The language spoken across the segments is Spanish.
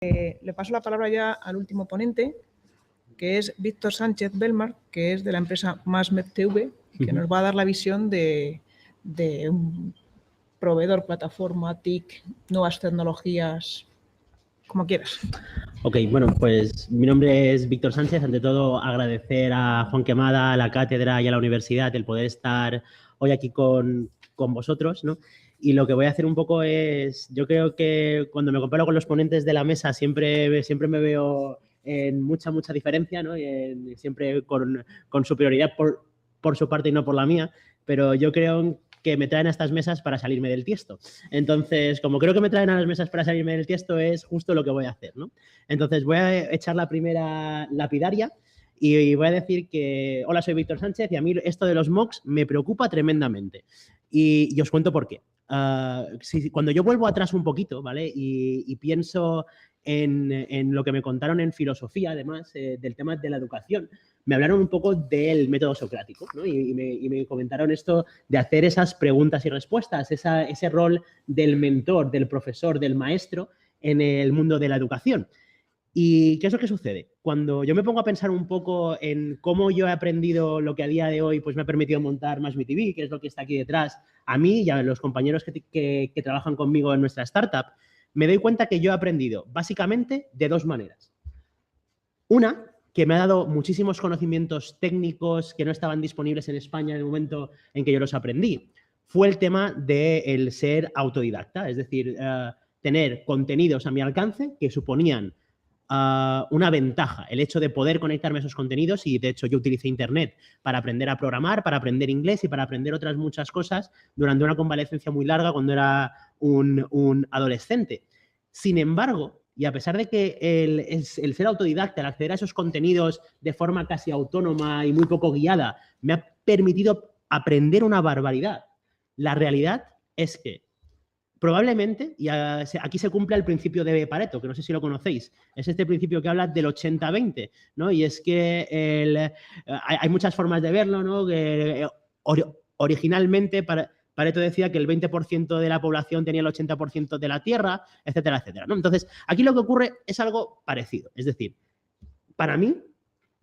Le paso la palabra ya al último ponente, que es Víctor Sánchez Belmar, que es de la empresa MásMedTV, que nos va a dar la visión de un proveedor, plataforma, TIC, nuevas tecnologías, como quieras. Ok, bueno, pues mi nombre es Víctor Sánchez. Ante todo, agradecer a Juan Quemada, a la cátedra y a la universidad el poder estar hoy aquí con vosotros, ¿no? Y lo que voy a hacer un poco es, yo creo que cuando me comparo con los ponentes de la mesa siempre me veo en mucha diferencia, ¿no? Y siempre con superioridad por su parte y no por la mía, pero yo creo que me traen a estas mesas para salirme del tiesto. Entonces, como creo que me traen a las mesas para salirme del tiesto, es justo lo que voy a hacer, ¿no? Entonces, voy a echar la primera lapidaria y voy a decir que, hola, soy Víctor Sánchez y a mí esto de los MOOCs me preocupa tremendamente. Y os cuento por qué. Cuando yo vuelvo atrás un poquito, ¿vale? Y pienso en lo que me contaron en filosofía, además, del tema de la educación, me hablaron un poco del método socrático, ¿no? Y me comentaron esto de hacer esas preguntas y respuestas, ese rol del mentor, del profesor, del maestro en el mundo de la educación. ¿Y qué es lo que sucede? Cuando yo me pongo a pensar un poco en cómo yo he aprendido lo que a día de hoy pues me ha permitido montar MásMeTV, que es lo que está aquí detrás, a mí y a los compañeros que trabajan conmigo en nuestra startup, me doy cuenta que yo he aprendido básicamente de dos maneras. Una, que me ha dado muchísimos conocimientos técnicos que no estaban disponibles en España en el momento en que yo los aprendí. Fue el tema del ser autodidacta, es decir, tener contenidos a mi alcance que suponían una ventaja, el hecho de poder conectarme a esos contenidos, y de hecho yo utilicé Internet para aprender a programar, para aprender inglés y para aprender otras muchas cosas durante una convalecencia muy larga cuando era un adolescente. Sin embargo, y a pesar de que el ser autodidacta, el acceder a esos contenidos de forma casi autónoma y muy poco guiada, me ha permitido aprender una barbaridad, la realidad es que probablemente, y aquí se cumple el principio de Pareto, que no sé si lo conocéis, es este principio que habla del 80-20, ¿no? Y es que hay muchas formas de verlo, ¿no? Que, originalmente Pareto decía que el 20% de la población tenía el 80% de la tierra, etcétera, etcétera, ¿no? Entonces, aquí lo que ocurre es algo parecido. Es decir, para mí,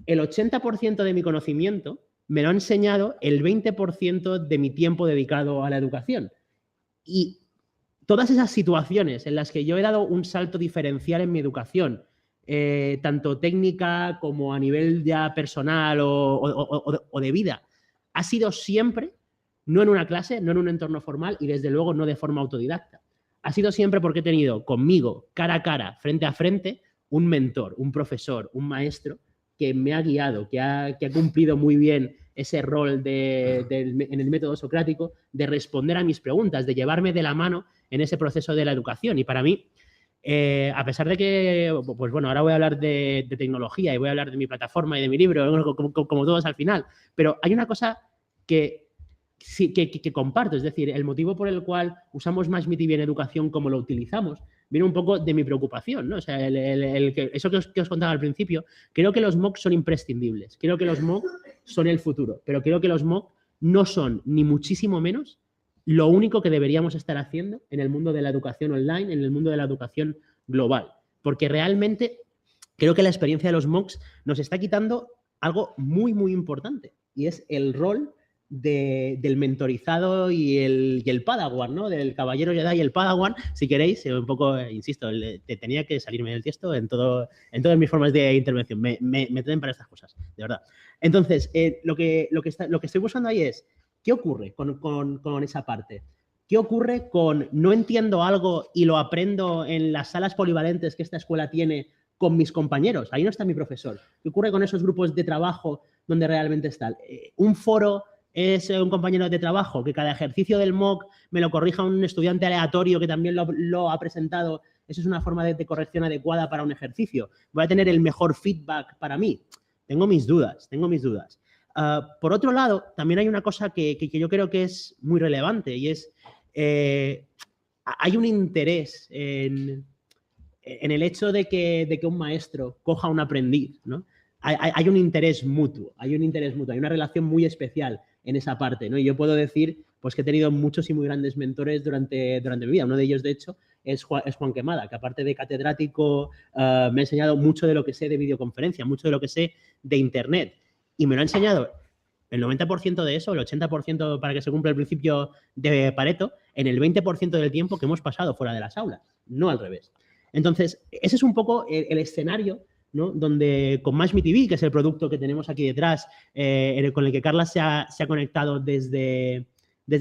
el 80% de mi conocimiento me lo ha enseñado el 20% de mi tiempo dedicado a la educación. Y todas esas situaciones en las que yo he dado un salto diferencial en mi educación, tanto técnica como a nivel ya personal o de vida, ha sido siempre, no en una clase, no en un entorno formal y desde luego no de forma autodidacta. Ha sido siempre porque he tenido conmigo, cara a cara, frente a frente, un mentor, un profesor, un maestro que me ha guiado, que ha cumplido muy bien ese rol en el método socrático de responder a mis preguntas, de llevarme de la mano en ese proceso de la educación. Y para mí, a pesar de que, pues bueno, ahora voy a hablar de tecnología y voy a hablar de mi plataforma y de mi libro, como todos al final, pero hay una cosa que sí, que comparto, es decir, el motivo por el cual usamos MásMeTV en educación como lo utilizamos viene un poco de mi preocupación, ¿no? O sea, eso que os contaba al principio, creo que los MOOC son imprescindibles, creo que los MOOC son el futuro, pero creo que los MOOC no son ni muchísimo menos lo único que deberíamos estar haciendo en el mundo de la educación online, en el mundo de la educación global, porque realmente creo que la experiencia de los MOOCs nos está quitando algo muy, muy importante, y es el rol del mentorizado y el Padawan, ¿no? Del caballero Jedi y el Padawan, si queréis, un poco, insisto, tenía que salirme del tiesto en todas mis formas de intervención. Me traen para estas cosas, de verdad. Entonces, lo que estoy buscando ahí es, ¿qué ocurre con esa parte? ¿Qué ocurre con no entiendo algo y lo aprendo en las salas polivalentes que esta escuela tiene con mis compañeros? Ahí no está mi profesor. ¿Qué ocurre con esos grupos de trabajo donde realmente está? Un foro es un compañero de trabajo, que cada ejercicio del MOOC me lo corrija un estudiante aleatorio que también lo ha presentado. Eso es una forma de corrección adecuada para un ejercicio. Voy a tener el mejor feedback para mí. Tengo mis dudas. Por otro lado, también hay una cosa que yo creo que es muy relevante y es hay un interés en el hecho de que un maestro coja a un aprendiz, ¿no? Hay un interés mutuo, hay una relación muy especial en esa parte, ¿no? Y yo puedo decir pues que he tenido muchos y muy grandes mentores durante mi vida. Uno de ellos, de hecho, es Juan Quemada, que aparte de catedrático me ha enseñado mucho de lo que sé de videoconferencia, mucho de lo que sé de Internet. Y me lo ha enseñado el 90% de eso, el 80% para que se cumpla el principio de Pareto, en el 20% del tiempo que hemos pasado fuera de las aulas, no al revés. Entonces, ese es un poco el escenario, ¿no? Donde con Match Me TV, que es el producto que tenemos aquí detrás, con el que Carla se ha conectado desde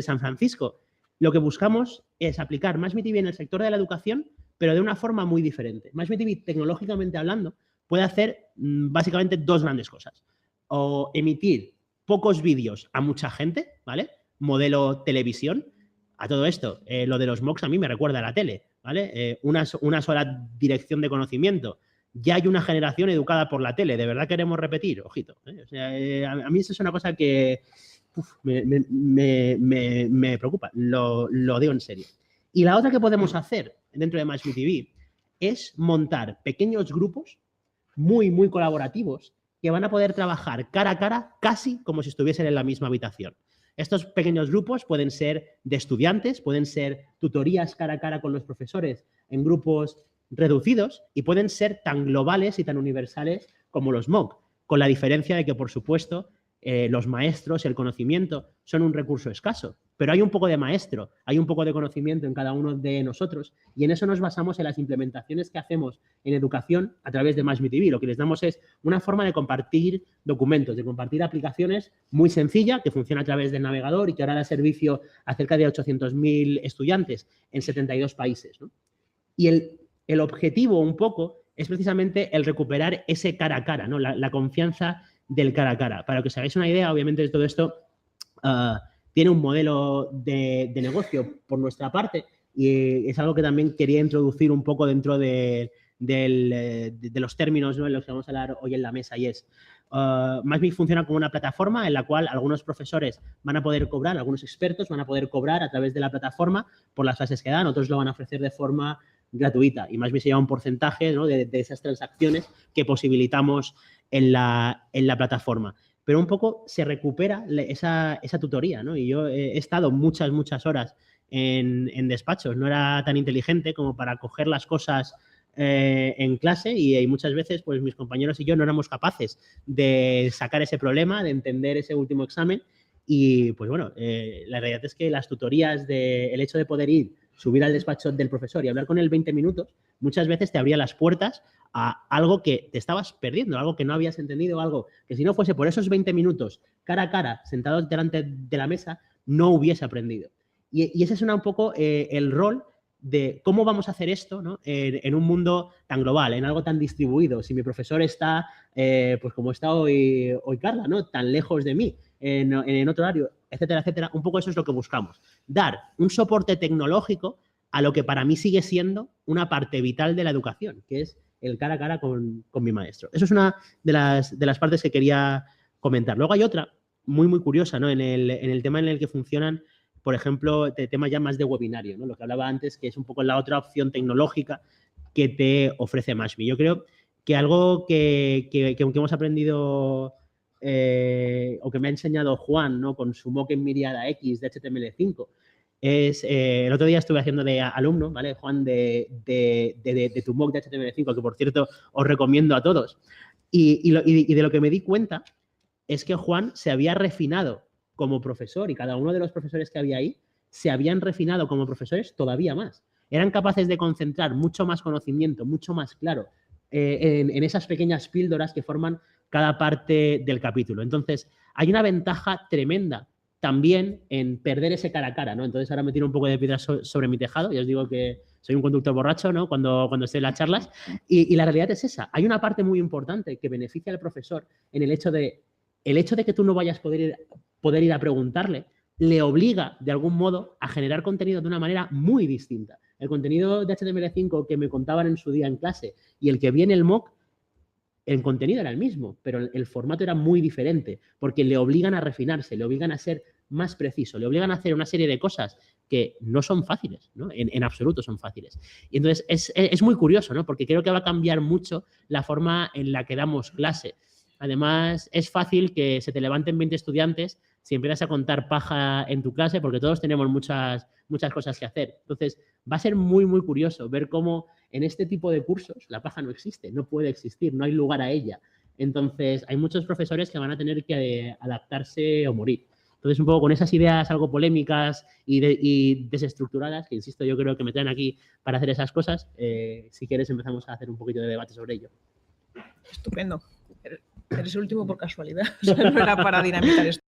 San Francisco, lo que buscamos es aplicar Match Me TV en el sector de la educación, pero de una forma muy diferente. Match Me TV, tecnológicamente hablando, puede hacer básicamente dos grandes cosas. O emitir pocos vídeos a mucha gente, ¿vale? Modelo televisión. A todo esto, lo de los MOOCs a mí me recuerda a la tele, ¿vale? Una sola dirección de conocimiento. Ya hay una generación educada por la tele. ¿De verdad queremos repetir? Ojito. O sea, a mí eso es una cosa que me preocupa. Lo digo en serio. Y la otra que podemos hacer dentro de Match Me TV es montar pequeños grupos muy, muy colaborativos que van a poder trabajar cara a cara casi como si estuviesen en la misma habitación. Estos pequeños grupos pueden ser de estudiantes, pueden ser tutorías cara a cara con los profesores en grupos reducidos y pueden ser tan globales y tan universales como los MOOC, con la diferencia de que, por supuesto, los maestros, el conocimiento son un recurso escaso, pero hay un poco de maestro, hay un poco de conocimiento en cada uno de nosotros y en eso nos basamos en las implementaciones que hacemos en educación a través de Match Me TV. Lo que les damos es una forma de compartir documentos, de compartir aplicaciones muy sencilla que funciona a través del navegador y que ahora da servicio a cerca de 800.000 estudiantes en 72 países, ¿no? Y el objetivo un poco es precisamente el recuperar ese cara a cara, ¿no? La confianza del cara a cara. Para que os hagáis una idea, obviamente todo esto tiene un modelo de negocio por nuestra parte y es algo que también quería introducir un poco dentro de los términos, ¿no?, en los que vamos a hablar hoy en la mesa, y es Match Me funciona como una plataforma en la cual algunos profesores van a poder cobrar, algunos expertos van a poder cobrar a través de la plataforma por las clases que dan, otros lo van a ofrecer de forma gratuita y Match Me se lleva un porcentaje, ¿no?, de esas transacciones que posibilitamos en la plataforma. Pero un poco se recupera esa tutoría, ¿no? Y yo he estado muchas horas en despachos. No era tan inteligente como para coger las cosas en clase y muchas veces pues mis compañeros y yo no éramos capaces de sacar ese problema, de entender ese último examen y pues bueno, la realidad es que las tutorías, el hecho de poder subir al despacho del profesor y hablar con él 20 minutos, muchas veces te abría las puertas a algo que te estabas perdiendo, algo que no habías entendido, algo que si no fuese por esos 20 minutos cara a cara, sentados delante de la mesa, no hubiese aprendido. Y ese es un poco el rol de cómo vamos a hacer esto, ¿no?, en un mundo tan global, en algo tan distribuido. Si mi profesor está, pues como está hoy Carla, ¿no?, tan lejos de mí, en otro horario, etcétera, etcétera, un poco eso es lo que buscamos. Dar un soporte tecnológico a lo que para mí sigue siendo una parte vital de la educación, que es el cara a cara con mi maestro. Eso es una de las partes que quería comentar. Luego hay otra muy, muy curiosa, ¿no?, en el tema en el que funcionan, por ejemplo, temas ya más de webinario, ¿no?, lo que hablaba antes, que es un poco la otra opción tecnológica que te ofrece Match Me. Yo creo que algo que hemos aprendido o que me ha enseñado Juan, ¿no?, con su MOOC en Miriada X de HTML5, es, el otro día estuve haciendo de alumno, ¿vale, Juan, de tu MOOC de HTML5, que por cierto os recomiendo a todos. Y de lo que me di cuenta es que Juan se había refinado como profesor y cada uno de los profesores que había ahí se habían refinado como profesores todavía más. Eran capaces de concentrar mucho más conocimiento, mucho más claro en esas pequeñas píldoras que forman cada parte del capítulo. Entonces, hay una ventaja tremenda también en perder ese cara a cara, ¿no? Entonces, ahora me tiro un poco de piedra sobre mi tejado. Ya os digo que soy un conductor borracho, ¿no?, cuando estoy en las charlas. Y la realidad es esa. Hay una parte muy importante que beneficia al profesor en el hecho de que tú no vayas a poder ir a preguntarle, le obliga de algún modo a generar contenido de una manera muy distinta. El contenido de HTML5 que me contaban en su día en clase y el que vi en el MOOC, el contenido era el mismo, pero el formato era muy diferente porque le obligan a refinarse, le obligan a ser más preciso, le obligan a hacer una serie de cosas que no son fáciles, ¿no?, en absoluto son fáciles. Y entonces es muy curioso, ¿no?, porque creo que va a cambiar mucho la forma en la que damos clase. Además, es fácil que se te levanten 20 estudiantes si empiezas a contar paja en tu clase, porque todos tenemos muchas cosas que hacer. Entonces, va a ser muy, muy curioso ver cómo en este tipo de cursos la paja no existe, no puede existir, no hay lugar a ella. Entonces, hay muchos profesores que van a tener que adaptarse o morir. Entonces, un poco con esas ideas algo polémicas y desestructuradas, que insisto, yo creo que me traen aquí para hacer esas cosas, si quieres empezamos a hacer un poquito de debate sobre ello. Estupendo. Eres el último por casualidad. O sea, no era para dinamitar esto.